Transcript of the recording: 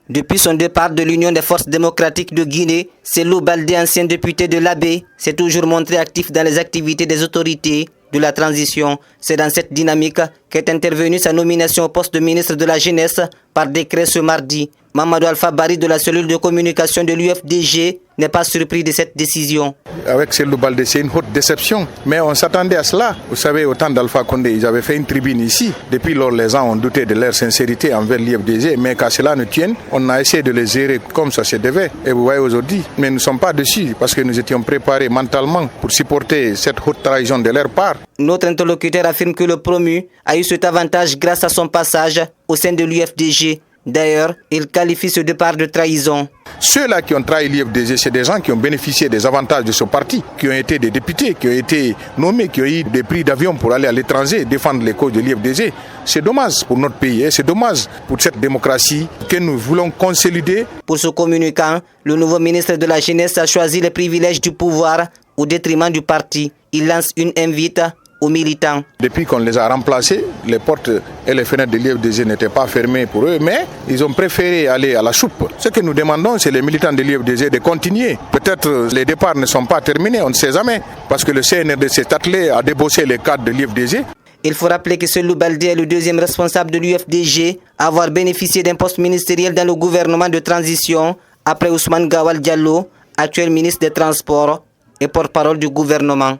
Depuis son départ de l'Union des forces démocratiques de Guinée, Cellou Baldé, ancien député de l'Abbé, s'est toujours montré actif dans les activités des autorités de la transition. C'est dans cette dynamique qu'est intervenue sa nomination au poste de ministre de la Jeunesse par décret ce mardi. Mamadou Alpha Bari de la cellule de communication de l'UFDG n'est pas surpris de cette décision. Avec Cellou Baldé, c'est une haute déception. Mais on s'attendait à cela. Vous savez, au temps d'Alpha Condé, ils avaient fait une tribune ici. Depuis lors, les gens ont douté de leur sincérité envers l'UFDG. Mais qu'à cela ne tienne, on a essayé de les gérer comme ça se devait. Et vous voyez aujourd'hui, mais nous ne sommes pas dessus parce que nous étions préparés mentalement pour supporter cette haute trahison de leur part. Notre interlocuteur affirme que le promu a eu cet avantage grâce à son passage au sein de l'UFDG. D'ailleurs, il qualifie ce départ de trahison. Ceux-là qui ont trahi l'UFDG, c'est des gens qui ont bénéficié des avantages de ce parti, qui ont été des députés, qui ont été nommés, qui ont eu des prix d'avion pour aller à l'étranger défendre les causes de l'UFDG. C'est dommage pour notre pays et c'est dommage pour cette démocratie que nous voulons consolider. Pour ce communicant, le nouveau ministre de la Jeunesse a choisi les privilèges du pouvoir au détriment du parti. Il lance une invite aux militants. Depuis qu'on les a remplacés, les portes et les fenêtres de l'UFDG n'étaient pas fermées pour eux, mais ils ont préféré aller à la soupe. Ce que nous demandons, c'est les militants de l'UFDG de continuer. Peut-être les départs ne sont pas terminés, on ne sait jamais, parce que le CNRD s'est attelé à débaucher les cadres de l'UFDG. Il faut rappeler que Cellou Baldé est le deuxième responsable de l'UFDG à avoir bénéficié d'un poste ministériel dans le gouvernement de transition, après Ousmane Gawal Diallo, actuel ministre des Transports et porte-parole du gouvernement.